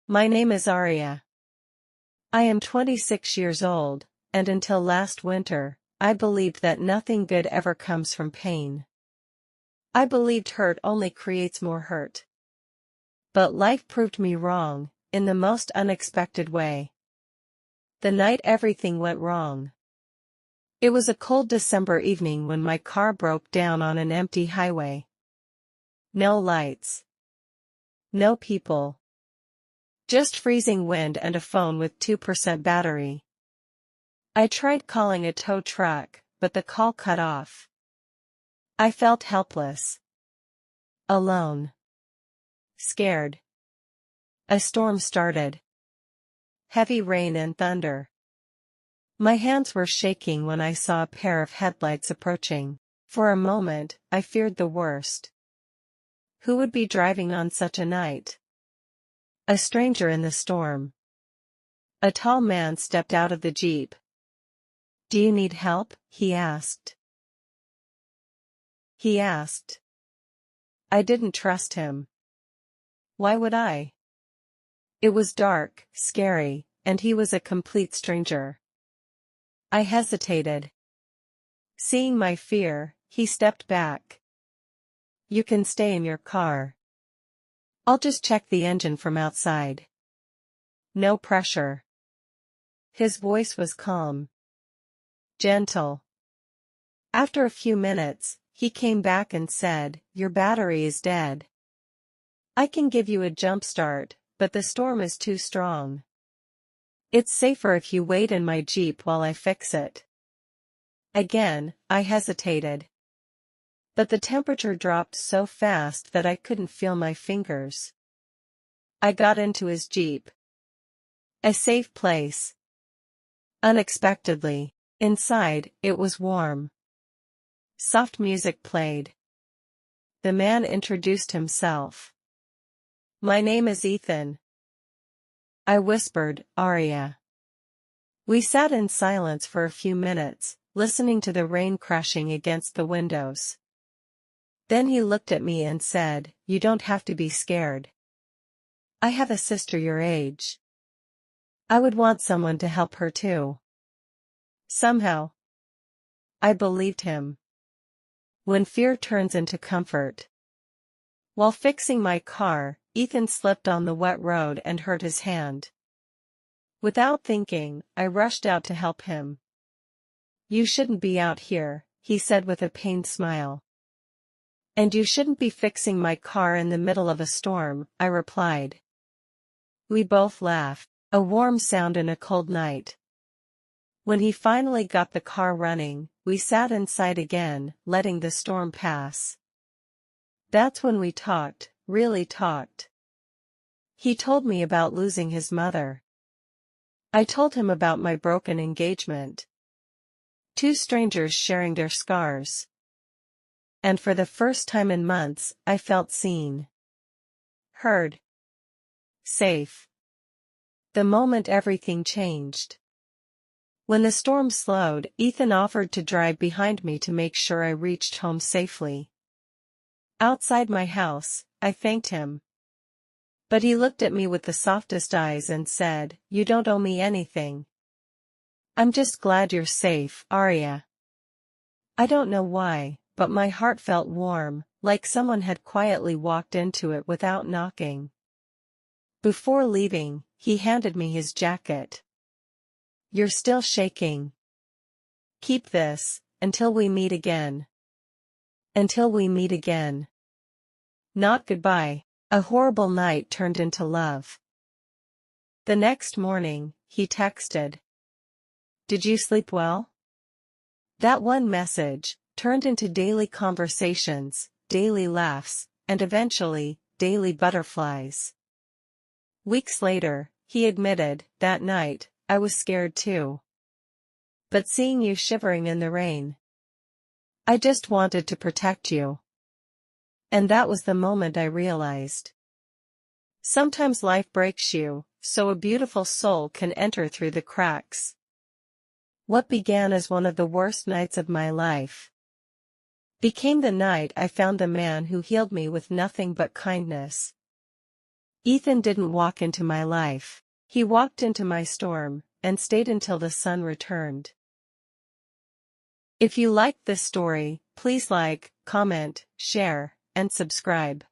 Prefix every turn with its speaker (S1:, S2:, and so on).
S1: My name is Arya. I am 26 years old, and until last winter, I believed that nothing good ever comes from pain. I believed hurt only creates more hurt. But life proved me wrong, in the most unexpected way. The night everything went wrong. It was a cold December evening when my car broke down on an empty highway. No lights. No people. Just freezing wind and a phone with 2% battery. I tried calling a tow truck, but the call cut off. I felt helpless. Alone. Scared. A storm started. Heavy rain and thunder. My hands were shaking when I saw a pair of headlights approaching. For a moment, I feared the worst. Who would be driving on such a night? A stranger in the storm. A tall man stepped out of the Jeep. "Do you need help?" he asked. I didn't trust him. Why would I? It was dark, scary, and he was a complete stranger. I hesitated. Seeing my fear, he stepped back. "You can stay in your car. I'll just check the engine from outside." No pressure. His voice was calm. Gentle. After a few minutes, he came back and said, "Your battery is dead. I can give you a jump start, but the storm is too strong. It's safer if you wait in my Jeep while I fix it." Again, I hesitated. But the temperature dropped so fast that I couldn't feel my fingers. I got into his Jeep. A safe place. Unexpectedly, inside, it was warm. Soft music played. The man introduced himself. "My name is Ethan." I whispered, "Arya." We sat in silence for a few minutes, listening to the rain crashing against the windows. Then he looked at me and said, "You don't have to be scared. I have a sister your age. I would want someone to help her too." Somehow, I believed him. When fear turns into comfort. While fixing my car, Ethan slipped on the wet road and hurt his hand. Without thinking, I rushed out to help him. "You shouldn't be out here," he said with a pained smile. "And you shouldn't be fixing my car in the middle of a storm," I replied. We both laughed. A warm sound in a cold night. When he finally got the car running, we sat inside again, letting the storm pass. That's when we talked, really talked. He told me about losing his mother. I told him about my broken engagement. Two strangers sharing their scars. And for the first time in months, I felt seen. Heard. Safe. The moment everything changed. When the storm slowed, Ethan offered to drive behind me to make sure I reached home safely. Outside my house, I thanked him. But he looked at me with the softest eyes and said, "You don't owe me anything. I'm just glad you're safe, Arya." I don't know why, but my heart felt warm, like someone had quietly walked into it without knocking. Before leaving, he handed me his jacket. "You're still shaking. Keep this, until we meet again." Until we meet again. Not goodbye. A horrible night turned into love. The next morning, he texted, "Did you sleep well?" That one message turned into daily conversations, daily laughs, and eventually, daily butterflies. Weeks later, he admitted, "That night, I was scared too. But seeing you shivering in the rain, I just wanted to protect you." And that was the moment I realized. Sometimes life breaks you, so a beautiful soul can enter through the cracks. What began as one of the worst nights of my life became the night I found the man who healed me with nothing but kindness. Ethan didn't walk into my life. He walked into my storm, and stayed until the sun returned. If you liked this story, please like, comment, share, and subscribe.